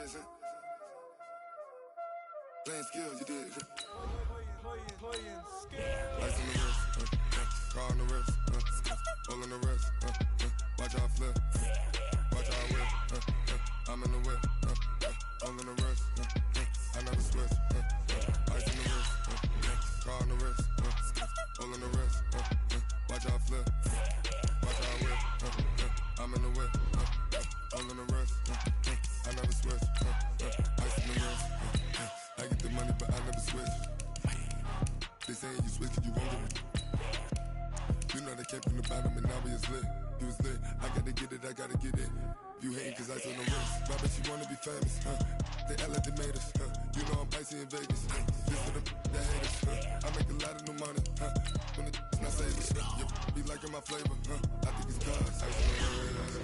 this, huh? Playing skills, you did. Playing skills. Ice on the wrist, car on the wrist, all on the wrist, watch how I flip, watch how I whip, I'm in the whip, all on the wrist, I never switch, ice on the wrist, car on the wrist, all on the wrist, watch how I flip, watch how I whip, I'm in the whip, all on the wrist, I never switch, ice on the wrist, I get the money but I never switch. They saying you switch and you won't get it. You know they came from the bottom and now we is lit. You was lit, I gotta get it, I gotta get it. You hating cause ice on the wrist. I bet you wanna be famous, They act like they made us, You know I'm icy in Vegas, Just for them that hate us, I make a lot of new money, When it's not saving, You be liking my flavor, I think it's cause ice on the wrist,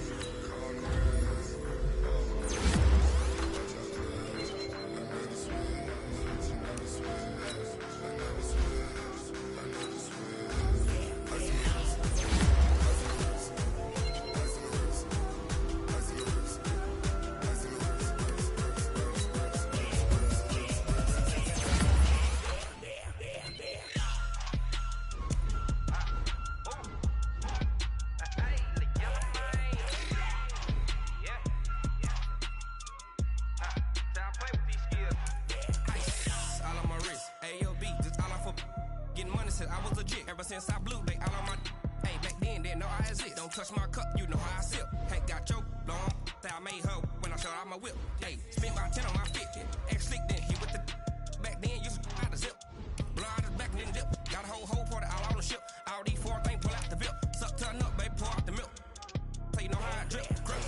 on the wrist, I never switch, I never switch, I never switch, I never switch. Ice on the wrist, ice on the wrist, ice on the wrist, ice on the wrist, ice on the wrist, I was legit ever since I blew. They all on my. Hey, back then, didn't know I exist. Don't touch my cup, you know how I sip. Hey, got choked long. That I made her when I showed out my whip. Hey, spent about 10 on my fit. Ex-slick then he with the. Back then, used to out the zip. Blow out his back and then dip. Got a whole party all on the ship. All these 4 things pull out the VIP. Suck, turn up, baby, pour out the milk. So you know how I drip. Grip.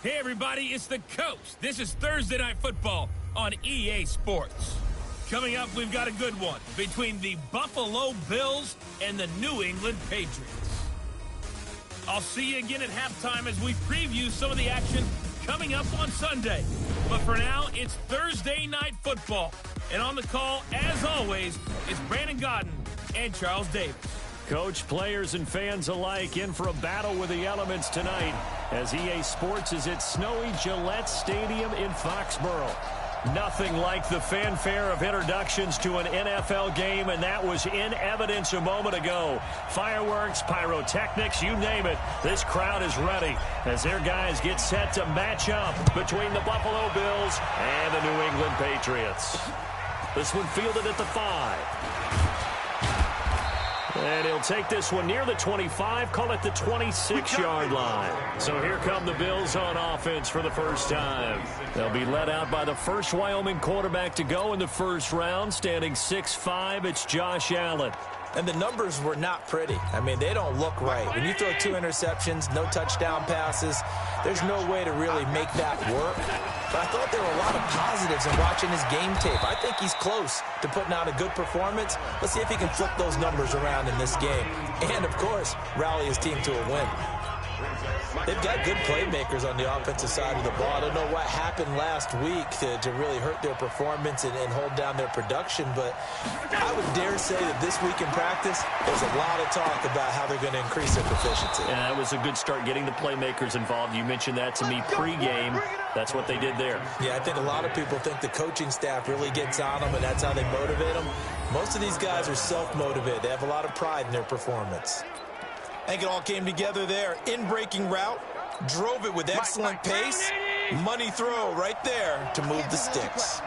Hey everybody, it's the Coach. This is Thursday Night Football on EA Sports. Coming up, we've got a good one between the Buffalo Bills and the New England Patriots. I'll see you again at halftime as we preview some of the action coming up on Sunday. But for now, it's Thursday Night Football. And on the call, as always, is Brandon Gaudin and Charles Davis. Coach, players, and fans alike in for a battle with the elements tonight as EA Sports is at snowy Gillette Stadium in Foxborough. Nothing like the fanfare of introductions to an NFL game, and that was in evidence a moment ago. Fireworks, pyrotechnics, you name it. This crowd is ready as their guys get set to match up between the Buffalo Bills and the New England Patriots. This one fielded at the 5. And he'll take this one near the 25, call it the 26-yard line. So here come the Bills on offense for the first time. They'll be led out by the first Wyoming quarterback to go in the first round, standing 6'5". It's Josh Allen. And the numbers were not pretty. I mean, they don't look right. When you throw 2 interceptions, no touchdown passes, there's no way to really make that work. But I thought there were a lot of positives in watching his game tape. I think he's close to putting out a good performance. Let's see if he can flip those numbers around in this game. And, of course, rally his team to a win. They've got good playmakers on the offensive side of the ball. I don't know what happened last week to really hurt their performance and hold down their production, but I would dare say that this week in practice, there's a lot of talk about how they're going to increase their proficiency. Yeah, that was a good start getting the playmakers involved. You mentioned that to me pregame. That's what they did there. Yeah, I think a lot of people think the coaching staff really gets on them, and that's how they motivate them. Most of these guys are self-motivated. They have a lot of pride in their performance. I think it all came together there. In-breaking route, drove it with excellent pace. Money throw right there to move the sticks.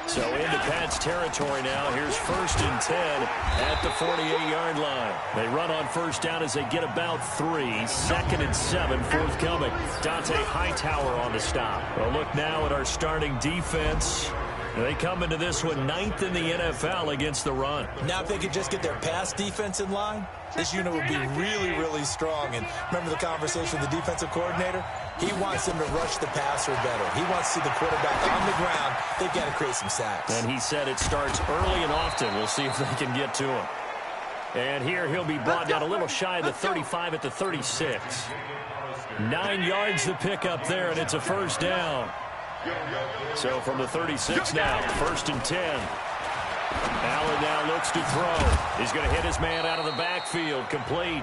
So into Pat's territory now. Here's 1st and 10 at the 48-yard line. They run on first down as they get about 3. 2nd and 7 forthcoming. Dante Hightower on the stop. Well, look now at our starting defense. They come into this one 9th in the NFL against the run. Now if they could just get their pass defense in line, this unit would be really, really strong. And remember the conversation with the defensive coordinator? He wants them to rush the passer better. He wants to see the quarterback on the ground. They've got to create some sacks. And he said it starts early and often. We'll see if they can get to him. And here he'll be brought down a little shy of the 35 at the 36. 9 yards to pick up there, and it's a first down. So from the 36 now, 1st and 10. Allen now looks to throw. He's going to hit his man out of the backfield, complete.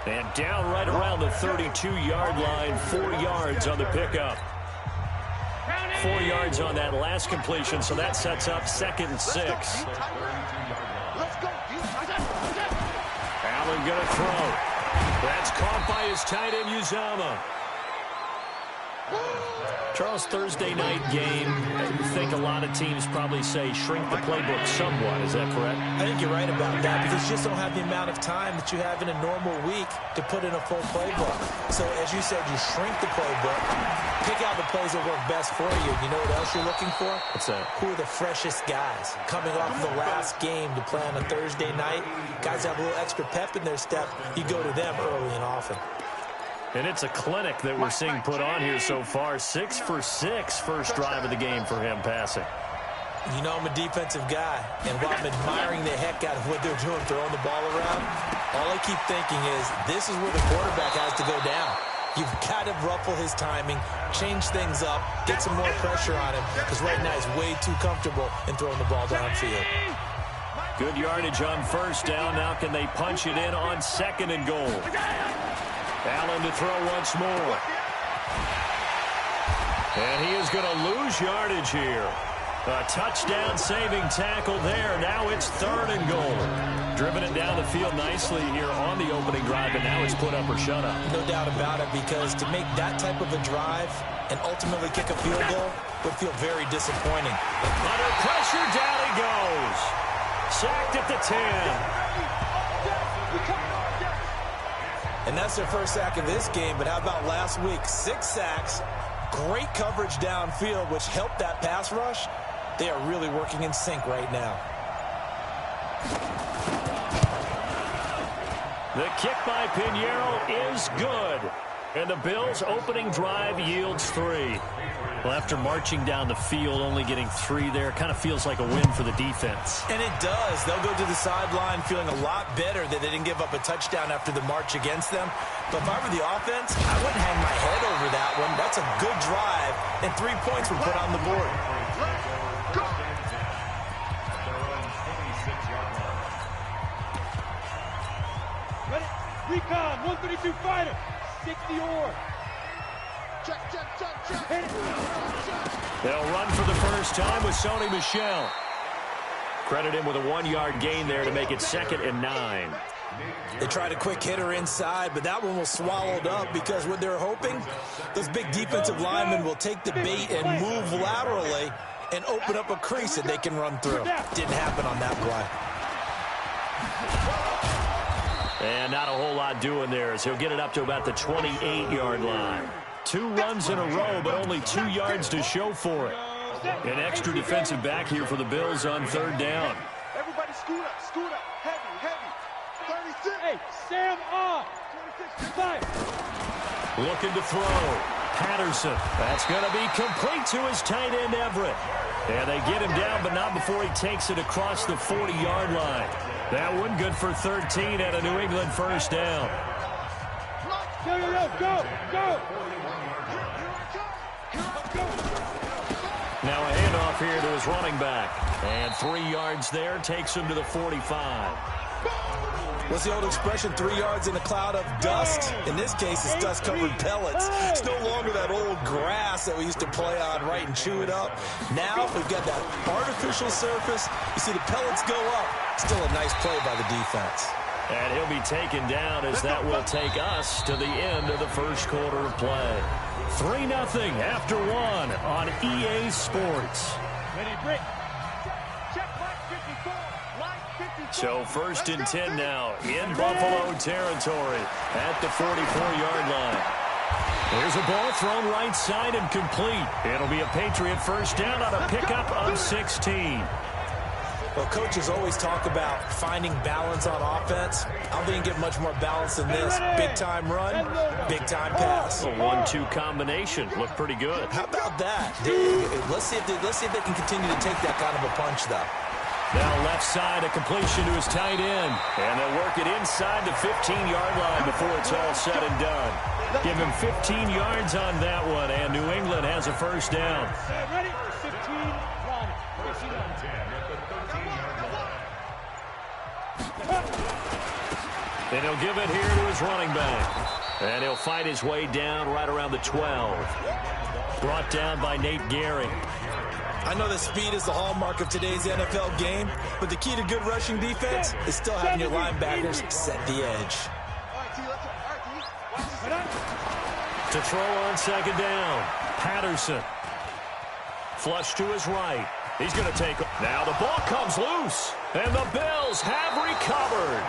And down right around the 32-yard line, 4 yards on the pickup. 4 yards on that last completion, so that sets up 2nd and 6. Allen going to throw. That's caught by his tight end, Uzomah. Charles, Thursday night game, I think a lot of teams probably say shrink the playbook somewhat. Is that correct? I think you're right about that because you just don't have the amount of time that you have in a normal week to put in a full playbook. So as you said, you shrink the playbook, pick out the plays that work best for you. You know what else you're looking for? What's that? Who are the freshest guys coming off the last game to play on a Thursday night? Guys have a little extra pep in their step. You go to them early and often. And it's a clinic that we're seeing put on here so far. 6 for 6 first drive of the game for him passing. You know I'm a defensive guy, and while I'm admiring the heck out of what they're doing, throwing the ball around, all I keep thinking is this is where the quarterback has to go down. You've got to ruffle his timing, change things up, get some more pressure on him, because right now he's way too comfortable in throwing the ball downfield. Good yardage on first down. Now can they punch it in on 2nd and goal? Allen to throw once more. And he is going to lose yardage here. A touchdown saving tackle there. Now it's 3rd and goal. Driven it down the field nicely here on the opening drive, and now it's put up or shut up. No doubt about it, because to make that type of a drive and ultimately kick a field goal would feel very disappointing. Under pressure, down he goes. Sacked at the 10. And that's their first sack of this game, but how about last week? 6 sacks, great coverage downfield, which helped that pass rush. They are really working in sync right now. The kick by Pinheiro is good. And the Bills' opening drive yields 3. Well, after marching down the field, only getting 3 there, kind of feels like a win for the defense. And it does. They'll go to the sideline feeling a lot better that they didn't give up a touchdown after the march against them. But if I were the offense, I wouldn't hang my head over that one. That's a good drive, and 3 points were put on the board. Ready? Recon, 132 fighter. 60 or. Check. They'll run for the first time with Sony Michel. Credit him with a 1-yard gain there to make it 2nd and 9. They tried a quick hitter inside, but that one was swallowed up because what they're hoping, those big defensive linemen will take the bait and move laterally and open up a crease that they can run through. Didn't happen on that play. And not a whole lot doing there as he'll get it up to about the 28-yard line. 2 runs in a row, but only 2 yards to show for it. An extra defensive back here for the Bills on 3rd down. Everybody scoot up, heavy. 36. Hey, Sam off. 26, fire. Looking to throw. Patterson. That's going to be complete to his tight end, Everett. And they get him down, but not before he takes it across the 40-yard line. That one good for 13 at a New England first down. Go. Now a handoff here to his running back. And 3 yards there takes him to the 45. What's the old expression, 3 yards in a cloud of dust? In this case, it's dust-covered pellets. It's no longer that old grass that we used to play on, right, and chew it up. Now we've got that artificial surface. You see the pellets go up. Still a nice play by the defense. And he'll be taken down as that will take us to the end of the first quarter of play. 3-0 after 1 on EA Sports. Ready, Brick. Check line 54. Line 54. So 1st and 10 now in Buffalo territory at the 44-yard line. There's a ball thrown right side and complete. It'll be a Patriot first down on a pickup of 16. Well, coaches always talk about finding balance on offense. I don't think you can get much more balance than this. Big-time run, big-time pass. A 1-2 combination. Looked pretty good. How about that? Let's see if they can continue to take that kind of a punch, though. Now left side, a completion to his tight end. And they'll work it inside the 15-yard line before it's all said and done. Give him 15 yards on that one, and New England has a first down. Ready? 15, 1. And he'll give it here to his running back. And he'll fight his way down right around the 12. Brought down by Nate Gehring. I know that speed is the hallmark of today's NFL game, but the key to good rushing defense is still having your linebackers set the edge. To throw on second down, Patterson. Flush to his right. He's going to take it. Now the ball comes loose, and the Bills have recovered.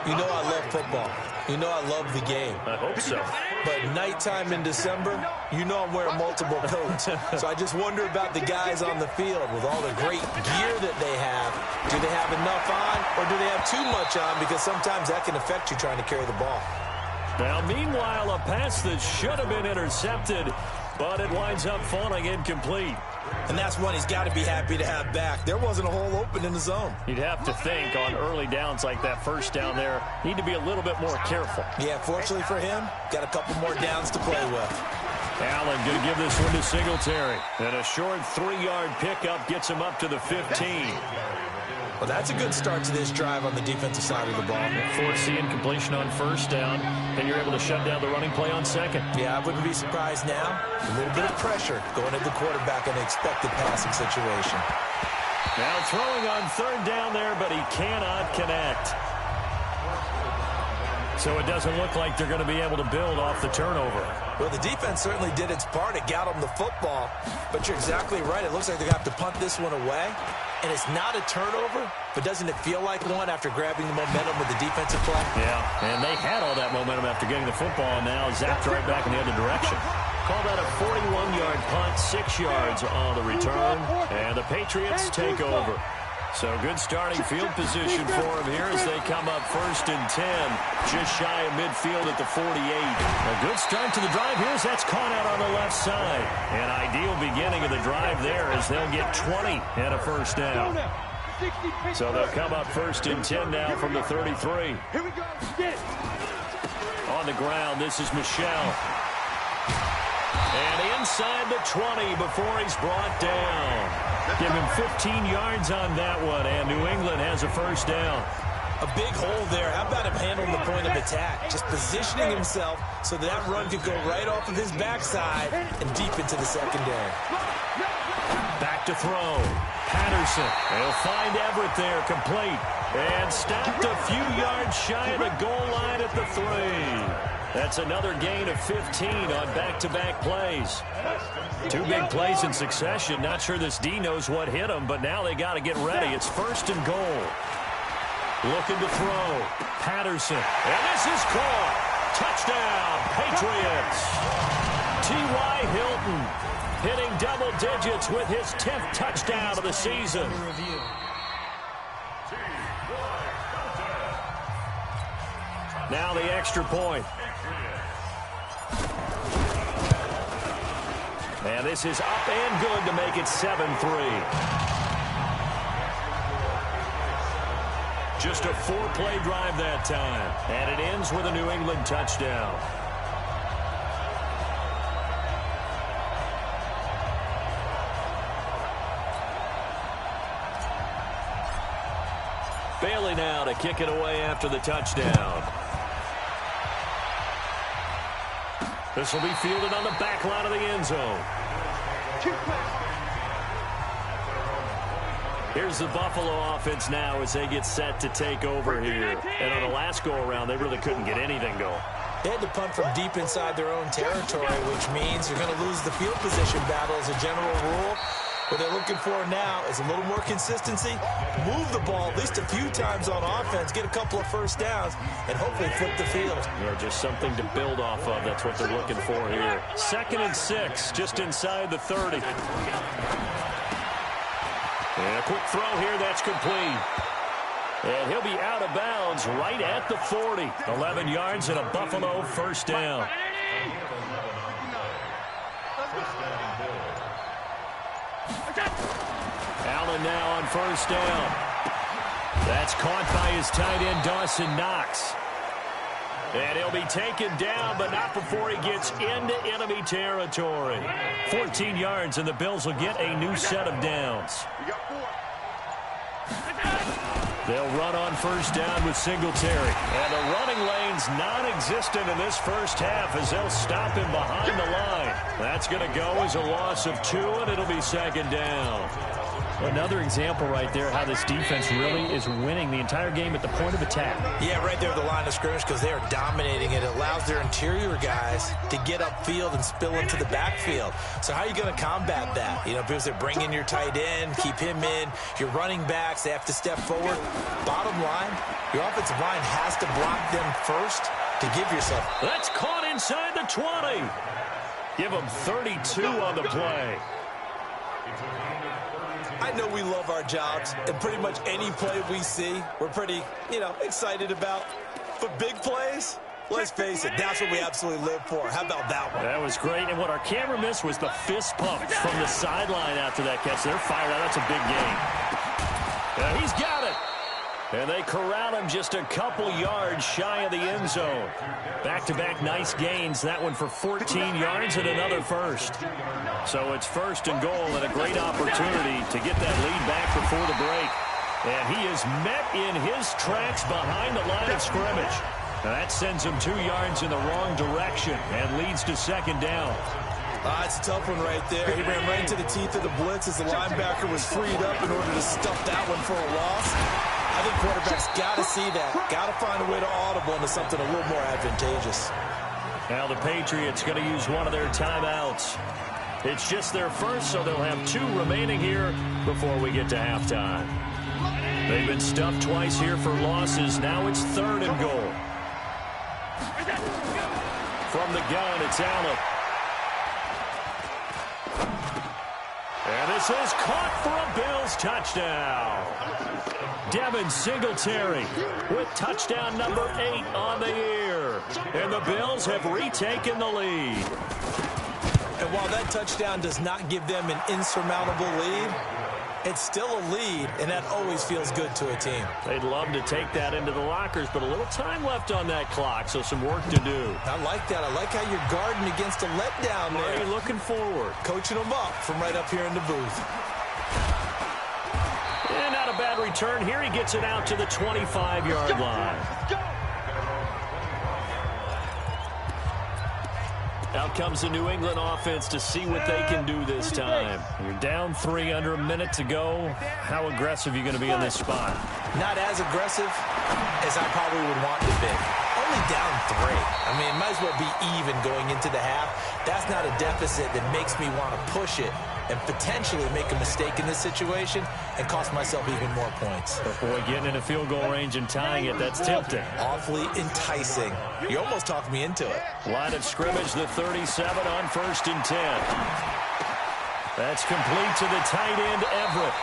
You know I love football. You know I love the game. I hope so. But nighttime in December, you know I'm wearing multiple coats. So I just wonder about the guys on the field with all the great gear that they have. Do they have enough on, or do they have too much on? Because sometimes that can affect you trying to carry the ball. Now, meanwhile, a pass that should have been intercepted, but it winds up falling incomplete. And that's one he's got to be happy to have back. There wasn't a hole open in the zone. You'd have to think on early downs like that first down there, need to be a little bit more careful. Yeah, fortunately for him, got a couple more downs to play with. Allen going to give this one to Singletary. And a short 3-yard pickup gets him up to the 15. Well, that's a good start to this drive on the defensive side of the ball. Forcing incompletion on first down, and you're able to shut down the running play on second. Yeah, I wouldn't be surprised now. A little bit of pressure going at the quarterback in an expected passing situation. Now throwing on third down there, but he cannot connect. So it doesn't look like they're going to be able to build off the turnover. Well, the defense certainly did its part. It got them the football. But you're exactly right. It looks like they're going to have to punt this one away. And it's not a turnover, but doesn't it feel like one after grabbing the momentum with the defensive play? Yeah, and they had all that momentum after getting the football, and now zapped right back in the other direction. Call that a 41-yard punt, 6 yards on the return, and the Patriots take over. So good starting field position for them here as they come up 1st and 10, just shy of midfield at the 48. A good start to the drive here as that's caught out on the left side. An ideal beginning of the drive there as they'll get 20 and a first down. So they'll come up 1st and 10 now from the 33. Here we go. Get it. On the ground, this is Michel. And inside the 20 before he's brought down. Give him 15 yards on that one, and New England has a first down. A big hole there. How about him handling the point of attack? Just positioning himself so that run could go right off of his backside and deep into the secondary. Back to throw. Patterson. He'll find Everett there, complete. And stopped a few yards shy of the goal line at the 3. That's another gain of 15 on back-to-back plays. 2 big plays in succession. Not sure this D knows what hit him, but now they got to get ready. It's 1st and goal. Looking to throw. Patterson. And this is caught. Touchdown, Patriots. T.Y. Hilton hitting double digits with his 10th touchdown of the season. Now the extra point. And this is up and good to make it 7-3. Just a 4-play drive that time. And it ends with a New England touchdown. Bailey now to kick it away after the touchdown. This will be fielded on the back line of the end zone. Here's the Buffalo offense now as they get set to take over here. And on the last go-around, they really couldn't get anything going. They had to punt from deep inside their own territory, which means you're going to lose the field position battle as a general rule. What they're looking for now is a little more consistency, move the ball at least a few times on offense, get a couple of first downs, and hopefully flip the field. Yeah, just something to build off of. That's what they're looking for here. 2nd and 6, just inside the 30. A quick throw here that's complete. And he'll be out of bounds right at the 40. 11 yards and a Buffalo first down. Allen now on first down. That's caught by his tight end, Dawson Knox. And he'll be taken down, but not before he gets into enemy territory. 14 yards, and the Bills will get a new set of downs. They'll run on first down with Singletary. And the running lane's non-existent in this first half as they'll stop him behind the line. That's going to go as a loss of 2, and it'll be second down. Another example right there how this defense really is winning the entire game at the point of attack. Yeah, right there at the line of scrimmage because they are dominating it. It allows their interior guys to get upfield and spill into the backfield. So how are you going to combat that? You know, because they bring in your tight end, keep him in. Your running backs, they have to step forward. Bottom line, your offensive line has to block them first to give yourself. That's caught inside the 20. Give them 32 on the play. I know we love our jobs, and pretty much any play we see, we're pretty, excited about. But big plays, let's face it, that's what we absolutely live for. How about that one? That was great, and what our camera missed was the fist pump from the sideline after that catch. They're fired out. That's a big game. He's got it. And they corral him just a couple yards shy of the end zone. Back-to-back nice gains. That one for 14 yards and another first. So it's first and goal and a great opportunity to get that lead back before the break. And he is met in his tracks behind the line of scrimmage. Now that sends him 2 yards in the wrong direction and leads to second down. It's a tough one right there. He ran right into the teeth of the blitz as the linebacker was freed up in order to stuff that one for a loss. I think quarterbacks got to see that. Got to find a way to audible into something a little more advantageous. Now the Patriots going to use one of their timeouts. It's just their first, so they'll have 2 remaining here before we get to halftime. They've been stuffed twice here for losses. Now it's third and goal. From the gun, it's Allen. And this is caught for a Bills touchdown. Devin Singletary with touchdown number 8 on the year. And the Bills have retaken the lead. And while that touchdown does not give them an insurmountable lead, it's still a lead, and that always feels good to a team. They'd love to take that into the lockers, but a little time left on that clock, so some work to do. I like that. I like how you're guarding against a letdown there. Are you looking forward? Coaching them up from right up here in the booth. And not a bad return here. He gets it out to the 25-yard line. Out comes the New England offense to see what they can do this time. You're down 3 under a minute to go. How aggressive are you going to be in this spot? Not as aggressive as I probably would want to be. Only down 3. I mean, it might as well be even going into the half. That's not a deficit that makes me want to push it and potentially make a mistake in this situation and cost myself even more points. But boy, getting in a field goal range and tying it, that's tempting. Awfully enticing. You almost talked me into it. Line of scrimmage, the 37 on 1st and 10. That's complete to the tight end, Everett.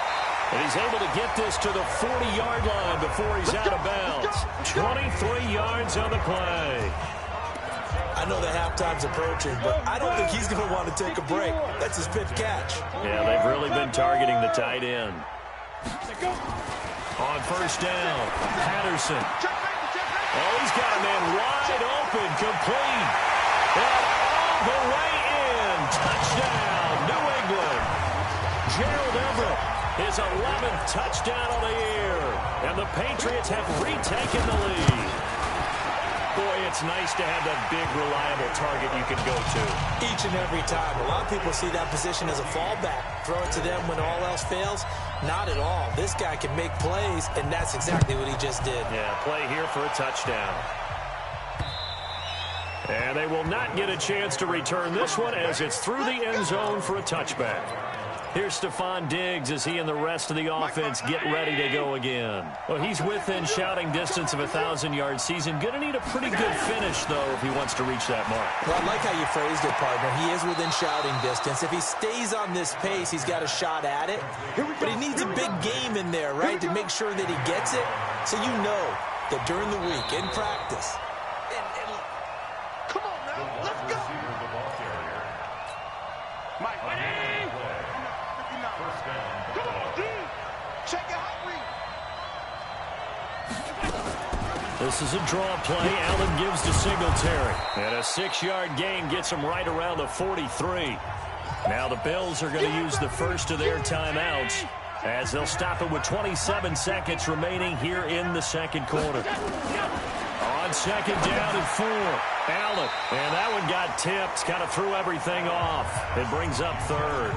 And he's able to get this to the 40-yard line before he's out of bounds. 23 yards on the play. I know the halftime's approaching, but I don't think he's going to want to take a break. That's his 5th catch. Yeah, they've really been targeting the tight end. On first down, Patterson. Oh, he's got a man wide open, complete. And all the way in. Touchdown, New England. Gerald Everett, his 11th touchdown of the year. And the Patriots have retaken the lead. Boy, it's nice to have that big, reliable target you can go to. Each and every time. A lot of people see that position as a fallback. Throw it to them when all else fails. Not at all. This guy can make plays, and that's exactly what he just did. Yeah, play here for a touchdown. And they will not get a chance to return this one as it's through the end zone for a touchback. Here's Stephon Diggs as he and the rest of the offense get ready to go again. Well, he's within shouting distance of a 1,000-yard season. Going to need a pretty good finish, though, if he wants to reach that mark. Well, I like how you phrased it, partner. He is within shouting distance. If he stays on this pace, he's got a shot at it. But he needs a big game in there, right, to make sure that he gets it. So you know that during the week, in practice. Come on now, let's go. Mike. Come on, D. Check it out, Reed. This is a draw play. Allen gives to Singletary. And a 6-yard gain gets him right around the 43. Now the Bills are going to use the first of their timeouts as they'll stop it with 27 seconds remaining here in the second quarter. On second down and 4. Allen. And that one got tipped. Kind of threw everything off. It brings up third.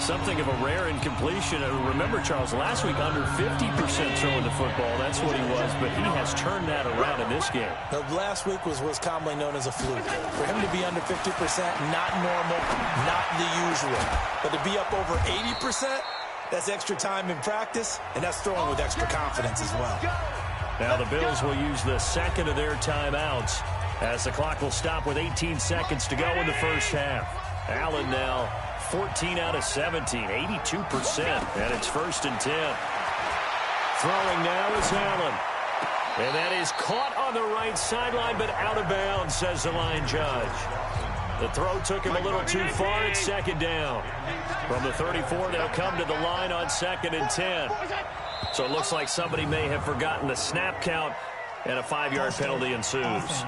Something of a rare incompletion. Remember, Charles, last week under 50% throwing the football. That's what he was, but he has turned that around in this game. The last week was what's commonly known as a fluke. For him to be under 50%, not normal, not the usual. But to be up over 80%, that's extra time in practice, and that's throwing with extra confidence as well. Now the Bills will use the second of their timeouts as the clock will stop with 18 seconds to go in the first half. Allen now 14 out of 17, 82%, and it's 1st and 10. Throwing now is Allen. And that is caught on the right sideline, but out of bounds, says the line judge. The throw took him a little too far. It's second down. From the 34, they'll come to the line on 2nd and 10. So it looks like somebody may have forgotten the snap count, and a 5-yard penalty ensues.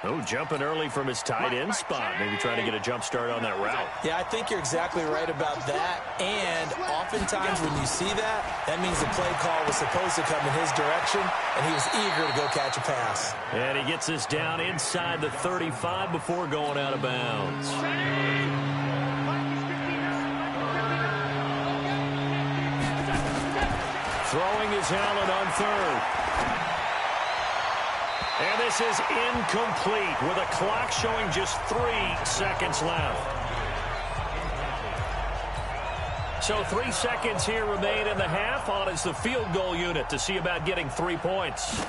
Oh, jumping early from his tight end spot. Maybe trying to get a jump start on that route. Yeah, I think you're exactly right about that. And oftentimes when you see that, that means the play call was supposed to come in his direction, and he was eager to go catch a pass. And he gets this down inside the 35 before going out of bounds. Throwing is Allen on 3rd. And this is incomplete with a clock showing just 3 seconds left. So 3 seconds here remain in the half. On is the field goal unit to see about getting 3 points.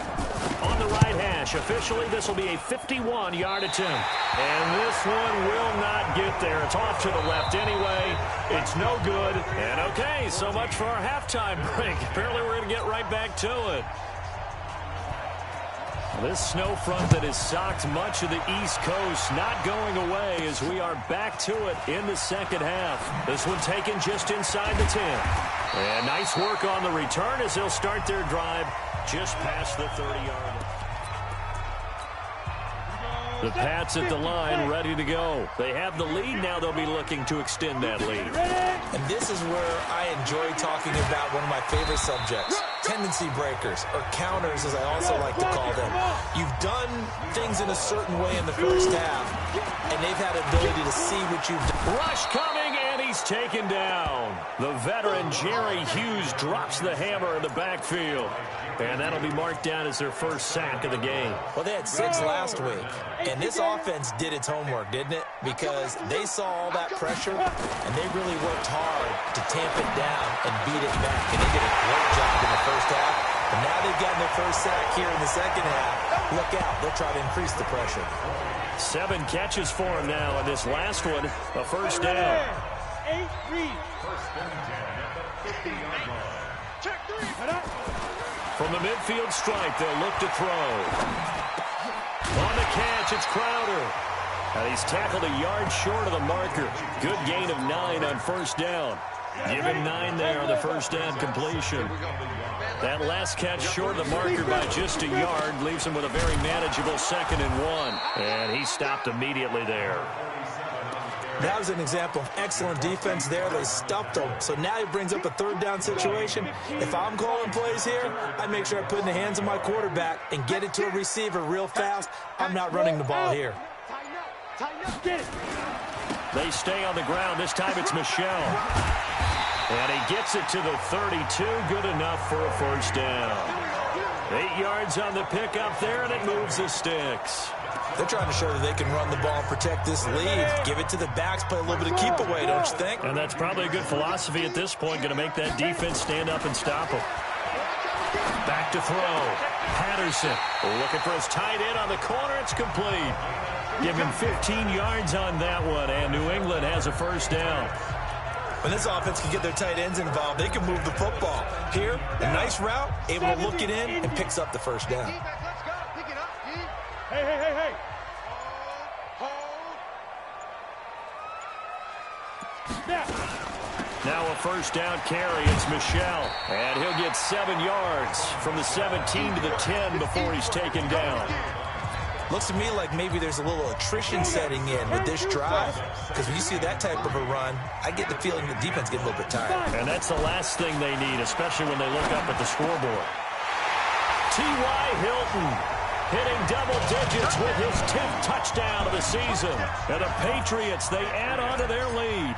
On the right hash, officially this will be a 51-yard attempt. And this one will not get there. It's off to the left anyway. It's no good. And okay, so much for our halftime break. Apparently we're going to get right back to it. This snow front that has socked much of the East Coast not going away as we are back to it in the second half. This one taken just inside the 10. And nice work on the return as they'll start their drive just past the 30-yard line. The Pats at the line ready to go. They have the lead. Now they'll be looking to extend that lead. And this is where I enjoy talking about one of my favorite subjects, tendency breakers, or counters as I also like to call them. You've done things in a certain way in the first half, and they've had the ability to see what you've done. Rush coming, and he's taken down. The veteran Jerry Hughes drops the hammer in the backfield. And that'll be marked down as their first sack of the game. Well, they had 6 last week. And this offense did its homework, didn't it? Because they saw all that pressure, and they really worked hard to tamp it down and beat it back. And they did a great job in the first half. And now they've gotten their first sack here in the second half. Look out. They'll try to increase the pressure. 7 catches for him now, and this last one, a first down. 8 Reed. First and 10 at the 50-yard line. Check 3. From the midfield stripe, they'll look to throw. On the catch, it's Crowder. And he's tackled a yard short of the marker. Good gain of 9 on first down. Give him 9 there on the first down completion. That last catch short of the marker by just a yard leaves him with a very manageable 2nd and 1. And he stopped immediately there. That was an example of excellent defense there. They stuffed him. So now he brings up a 3rd down situation. If I'm calling plays here, I make sure I put it in the hands of my quarterback and get it to a receiver real fast. I'm not running the ball here. Get it. They stay on the ground. This time it's Michel. And he gets it to the 32. Good enough for a first down. 8 yards on the pickup there, and it moves the sticks. They're trying to show that they can run the ball and protect this lead. Give it to the backs, play a little bit of keep away, don't you think? And that's probably a good philosophy at this point, going to make that defense stand up and stop them. Back to throw. Patterson looking for his tight end on the corner. It's complete. Give him 15 yards on that one, and New England has a first down. When this offense can get their tight ends involved, they can move the football. Here, a nice route, able to look it in, and picks up the first down. Hey. Now a first down carry. It's Michel, and he'll get 7 yards from the 17 to the 10 before he's taken down. Looks to me like maybe there's a little attrition setting in with this drive, because when you see that type of a run, I get the feeling the defense gets a little bit tired. And that's the last thing they need, especially when they look up at the scoreboard. T.Y. Hilton hitting double digits with his 10th touchdown of the season. And the Patriots, they add on to their lead.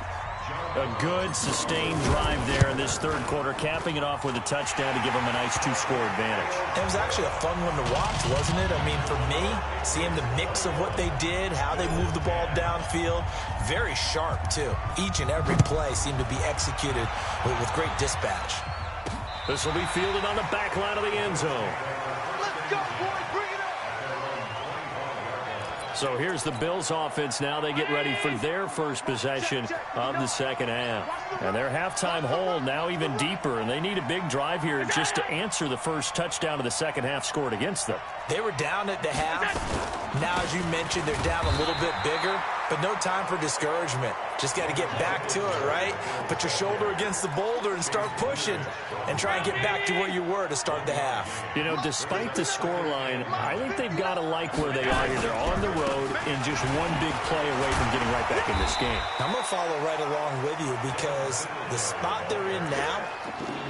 A good, sustained drive there in this third quarter, capping it off with a touchdown to give them a nice 2-score advantage. It was actually a fun one to watch, wasn't it? I mean, for me, seeing the mix of what they did, how they moved the ball downfield, very sharp, too. Each and every play seemed to be executed with great dispatch. This will be fielded on the back line of the end zone. Let's go, boys. Bring it up. So here's the Bills offense now. They get ready for their first possession of the second half. And their halftime hole now even deeper, and they need a big drive here just to answer the first touchdown of the second half scored against them. They were down at the half. Now, as you mentioned, they're down a little bit bigger, but no time for discouragement. Just got to get back to it, right? Put your shoulder against the boulder and start pushing and try and get back to where you were to start the half. You know, despite the scoreline, I think they've got to like where they are here. They're on the road and just one big play away from getting right back in this game. I'm going to follow right along with you because the spot they're in now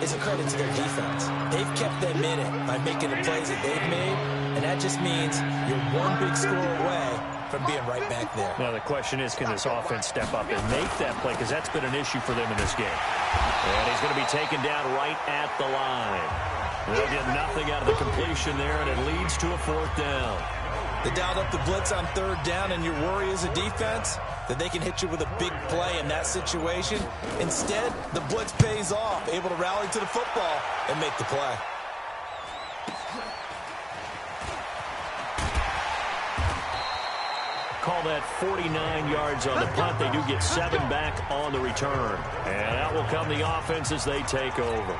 is a credit to their defense. They've kept them in it by making the plays that they've made, and that just means you're one big score away from being right back there. Now the question is, can this offense step up and make that play? Because that's been an issue for them in this game. And he's going to be taken down right at the line. They'll get nothing out of the completion there, and it leads to a fourth down. They dialed up the blitz on third down, and your worry as a defense that they can hit you with a big play in that situation. Instead, the blitz pays off, able to rally to the football and make the play. Call that 49 yards on the punt. They do get 7 back on the return. And out will come the offense as they take over.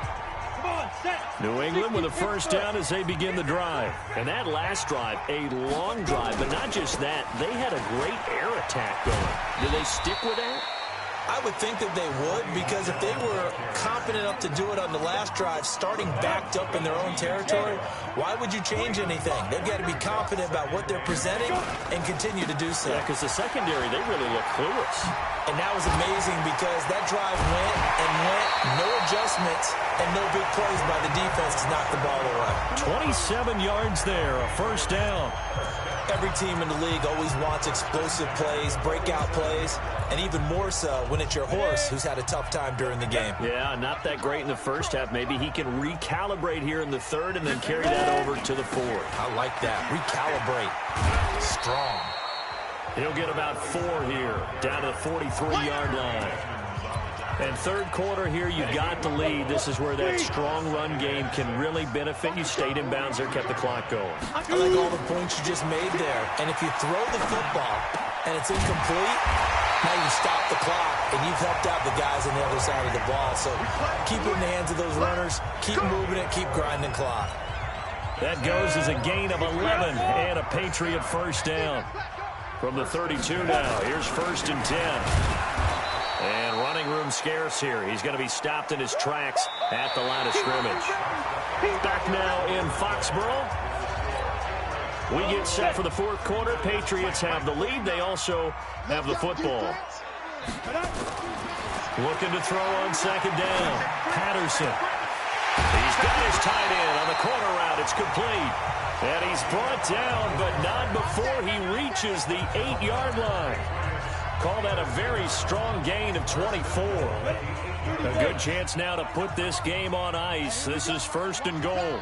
New England with a first down as they begin the drive. And that last drive, a long drive, but not just that. They had a great air attack going. Do they stick with that? I would think that they would, because if they were confident enough to do it on the last drive, starting backed up in their own territory, why would you change anything? They've got to be confident about what they're presenting and continue to do so. Yeah, because the secondary, they really look clueless. And that was amazing because that drive went and went, no adjustments, and no big plays by the defense to knock the ball away. 27 yards there, a first down. Every team in the league always wants explosive plays, breakout plays, and even more so when it's your horse who's had a tough time during the game. Yeah, not that great in the first half. Maybe he can recalibrate here in the third and then carry that over to the fourth. I like that. Recalibrate. Strong. He'll get about 4 here, down to the 43-yard line. And third quarter here, you've got the lead. This is where that strong run game can really benefit you. Stayed in bounds there, kept the clock going. I like all the points you just made there. And if you throw the football and it's incomplete, now you stop the clock and you've helped out the guys on the other side of the ball. So keep it in the hands of those runners. Keep moving it. Keep grinding clock. That goes as a gain of 11 and a Patriot first down. From the 32 now, here's 1st and 10. And running room scarce here. He's going to be stopped in his tracks at the line of scrimmage. Back now in Foxborough. We get set for the fourth quarter. Patriots have the lead. They also have the football. Looking to throw on second down. Patterson. He's got his tight end on the corner route. It's complete. And he's brought down, but not before he reaches the 8-yard line. Call that a very strong gain of 24. A good chance now to put this game on ice. This is 1st and goal.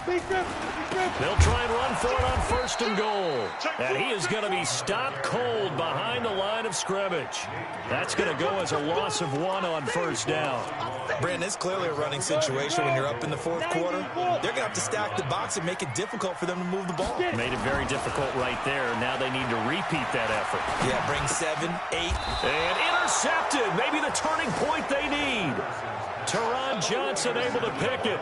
They'll try and run for it on 1st and goal. And he is going to be stopped cold behind the line of scrimmage. That's going to go as a loss of 1 on 1st down. Brandon, it's clearly a running situation when you're up in the 4th quarter. They're going to have to stack the box and make it difficult for them to move the ball. Made it very difficult right there. Now they need to repeat that effort. Yeah, bring 7, 8. And intercepted. Maybe the turning point they need. Teron Johnson able to pick it.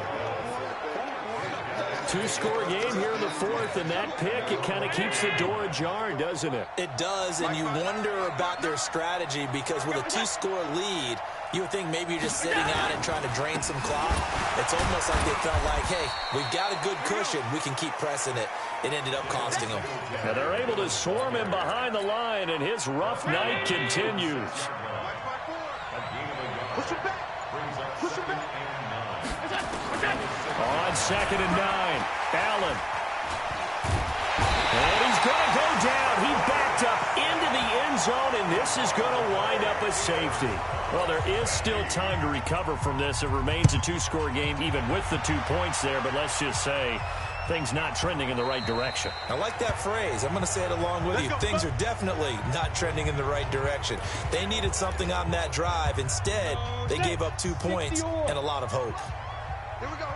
2-score game here in the 4th, and that pick, it kind of keeps the door ajar, doesn't it? It does, and you wonder about their strategy because with a 2-score lead, you would think maybe you're just sitting on it and trying to drain some clock. It's almost like they felt like, hey, we've got a good cushion. We can keep pressing it. It ended up costing them. And they're able to swarm him behind the line, and his rough night continues. Push it back. Push it back. On 2nd and 9, Allen. And he's going to go down. He backed up into the end zone, and this is going to wind up a safety. Well, there is still time to recover from this. It remains a 2-score game, even with the 2 points there, but let's just say things not trending in the right direction. I like that phrase. I'm going to say it along with you. Things are definitely not trending in the right direction. They needed something on that drive. Instead, they gave up 2 points and a lot of hope. Here we go.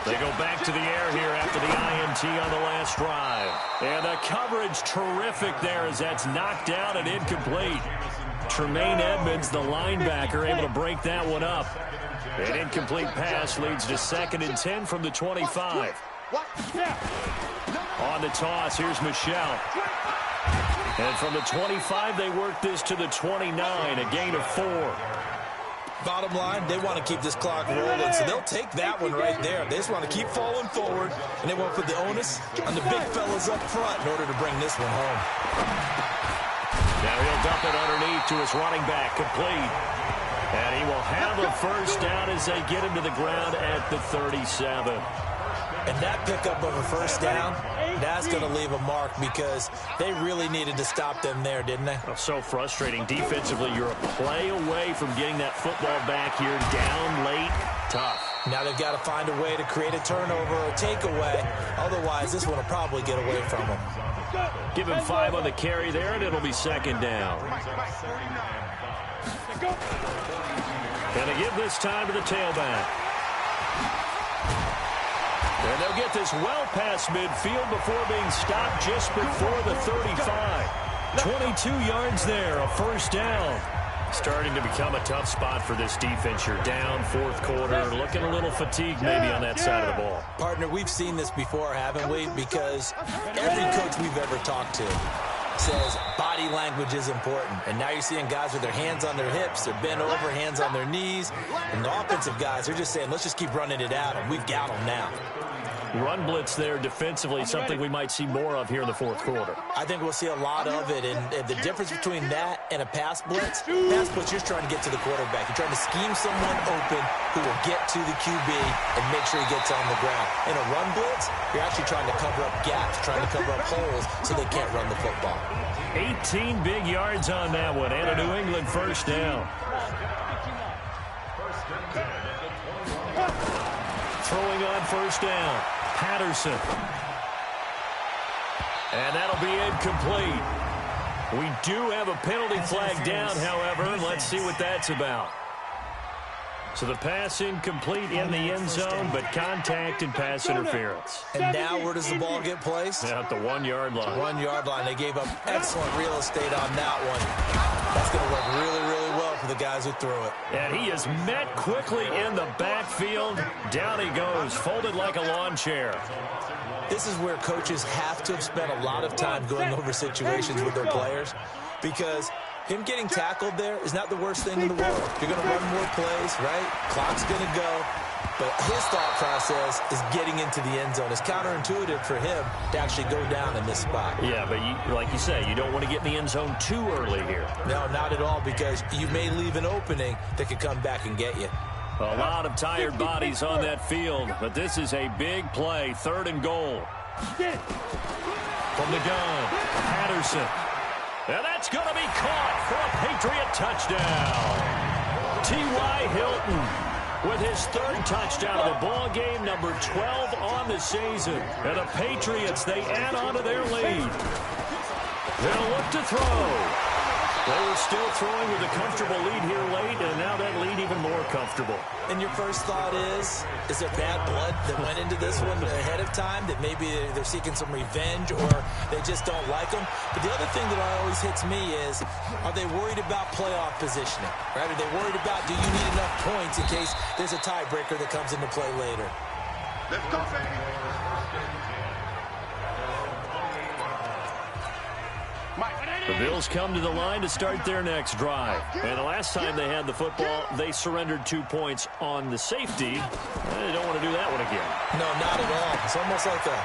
They go back to the air here after the INT on the last drive. And the coverage terrific there as that's knocked out and incomplete. Tremaine Edmonds, the linebacker, able to break that one up. An incomplete pass leads to 2nd and 10 from the 25. On the toss, here's Michel. And from the 25, they work this to the 29, a gain of 4. Bottom line, they want to keep this clock rolling, so they'll take that one right there. They just want to keep falling forward, and they want to put the onus on the big fellas up front in order to bring this one home. Now he'll dump it underneath to his running back, complete. And he will have a 1st down as they get him to the ground at the 37. And that pickup of a 1st down, that's going to leave a mark because they really needed to stop them there, didn't they? Oh, so frustrating. Defensively, you're a play away from getting that football back here. Down late, tough. Now they've got to find a way to create a turnover or takeaway. Otherwise, this one will probably get away from them. Give him 5 on the carry there, and it'll be 2nd down. Gonna give this time to the tailback. And they'll get this well past midfield before being stopped just before the 35. 22 yards there, a 1st down. Starting to become a tough spot for this defense. You're down 4th quarter, looking a little fatigued maybe on that side of the ball. Partner, we've seen this before, haven't we? Because every coach we've ever talked to says body language is important. And now you're seeing guys with their hands on their hips, they're bent over, hands on their knees. And the offensive guys, they're just saying, let's just keep running it at them. We've got them now. Run blitz there defensively, something we might see more of here in the 4th quarter. I think we'll see a lot of it, and the difference between that and a pass blitz, you're just trying to get to the quarterback. You're trying to scheme someone open who will get to the QB and make sure he gets on the ground. In a run blitz, you're actually trying to cover up gaps, trying to cover up holes so they can't run the football. 18 big yards on that one, and a New England 1st down. Throwing on 1st down. Patterson. And that'll be incomplete. We do have a penalty flag down, however. Let's see what that's about. So the pass incomplete in the end zone, but contact and pass interference. And now where does the ball get placed? At the 1-yard line. 1-yard line. They gave up excellent real estate on that one. That's going to work really, really well for the guys who threw it. And he is met quickly in the backfield. Down he goes, folded like a lawn chair. This is where coaches have to have spent a lot of time going over situations with their players, because him getting tackled there is not the worst thing in the world. You're going to run more plays, right? Clock's going to go. But his thought process is getting into the end zone. It's counterintuitive for him to actually go down in this spot. Yeah, but like you say, you don't want to get in the end zone too early here. No, not at all, because you may leave an opening that could come back and get you. A lot of tired bodies on that field, but this is a big play, 3rd and goal. From the gun, Patterson. And that's going to be caught for a Patriot touchdown. T.Y. Hilton with his third touchdown of the ball game, number 12 on the season. And the Patriots, they add on to their lead. They'll look to throw. They were still throwing with a comfortable lead here late, and now that lead even more comfortable. And your first thought is there bad blood that went into this one ahead of time, that maybe they're seeking some revenge or they just don't like them? But the other thing that always hits me is, are they worried about playoff positioning? Right? Are they worried about, do you need enough points in case there's a tiebreaker that comes into play later? Let's go, baby. The Bills come to the line to start their next drive. And the last time they had the football, they surrendered 2 points on the safety. They don't want to do that one again. No, not at all. It's almost like a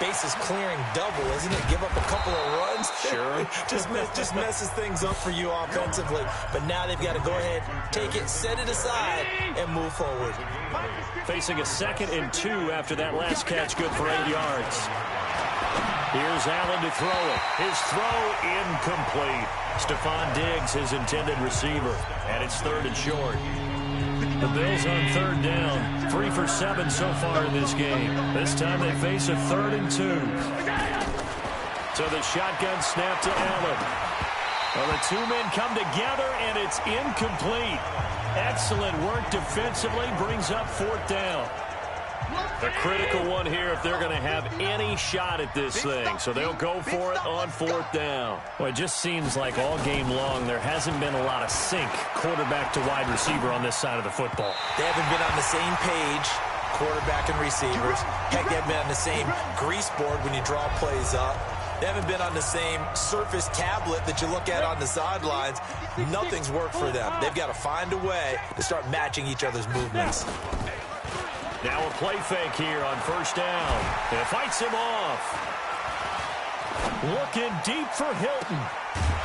bases clearing double, isn't it? Give up a couple of runs. Sure. just messes things up for you offensively. But now they've got to go ahead, take it, set it aside, and move forward. Facing a 2nd and 2 after that last catch, good for 8 yards. Here's Allen to throw it. His throw incomplete. Stephon Diggs, his intended receiver. And it's 3rd and short. The Bills on 3rd down. 3 for 7 so far in this game. This time they face a 3rd and 2. So the shotgun snap to Allen. Well, the two men come together, and it's incomplete. Excellent work defensively. Brings up 4th down. A critical one here if they're going to have any shot at this thing. So they'll go for it on 4th down. Well, it just seems like all game long there hasn't been a lot of sync quarterback to wide receiver on this side of the football. They haven't been on the same page, quarterback and receivers. Heck, they haven't been on the same grease board when you draw plays up. They haven't been on the same surface tablet that you look at on the sidelines. Nothing's worked for them. They've got to find a way to start matching each other's movements. Now a play fake here on 1st down. It fights him off. Looking deep for Hilton.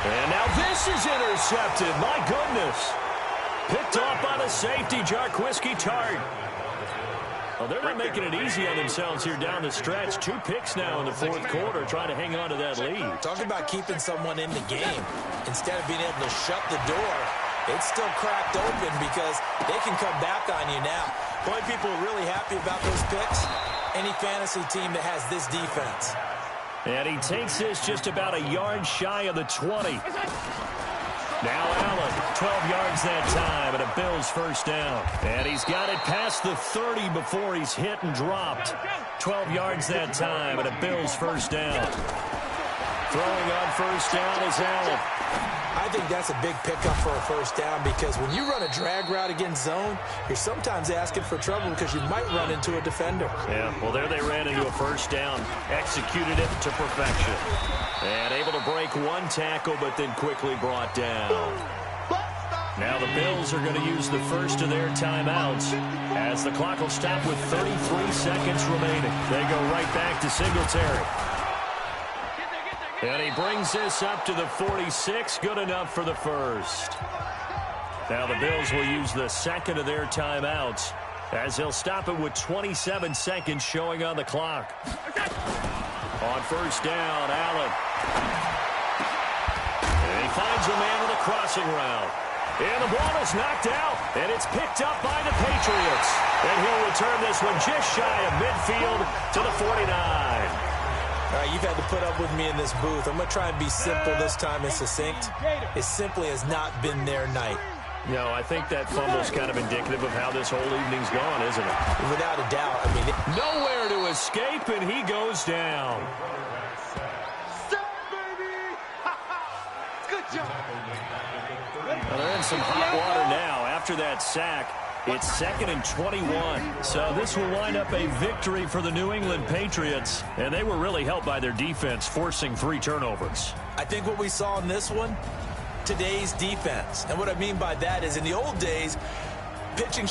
And now this is intercepted. My goodness. Picked off by the safety, Jarquiski Tart. Well, they're not making it easy on themselves here down the stretch. 2 picks now in the 4th quarter, trying to hang on to that lead. Talk about keeping someone in the game. Instead of being able to shut the door, it's still cracked open because they can come back on you now. The only people are really happy about those picks, any fantasy team that has this defense. And he takes this just about a yard shy of the 20. Now Allen, 12 yards that time, and a Bills 1st down. And he's got it past the 30 before he's hit and dropped. 12 yards that time, and a Bills 1st down. Throwing on 1st down is Allen. I think that's a big pickup for a 1st down because when you run a drag route against zone, you're sometimes asking for trouble because you might run into a defender. Yeah, well, there they ran into a 1st down, executed it to perfection. And able to break 1 tackle, but then quickly brought down. Now the Bills are going to use the first of their timeouts as the clock will stop with 33 seconds remaining. They go right back to Singletary. And he brings this up to the 46. Good enough for the 1st. Now the Bills will use the 2nd of their timeouts as he'll stop it with 27 seconds showing on the clock. On 1st down, Allen. And he finds a man with a crossing route. And the ball is knocked out, and it's picked up by the Patriots. And he'll return this one just shy of midfield to the 49. All right, you've had to put up with me in this booth. I'm going to try and be simple this time and succinct. It simply has not been their night. No, I think that fumble's kind of indicative of how this whole evening's gone, isn't it? Without a doubt. I mean, nowhere to escape, and he goes down. Good job. Well, they're in some hot water now after that sack. It's 2nd and 21. So this will wind up a victory for the New England Patriots. And they were really helped by their defense, forcing 3 turnovers. I think what we saw in this one, today's defense. And what I mean by that is in the old days, pitching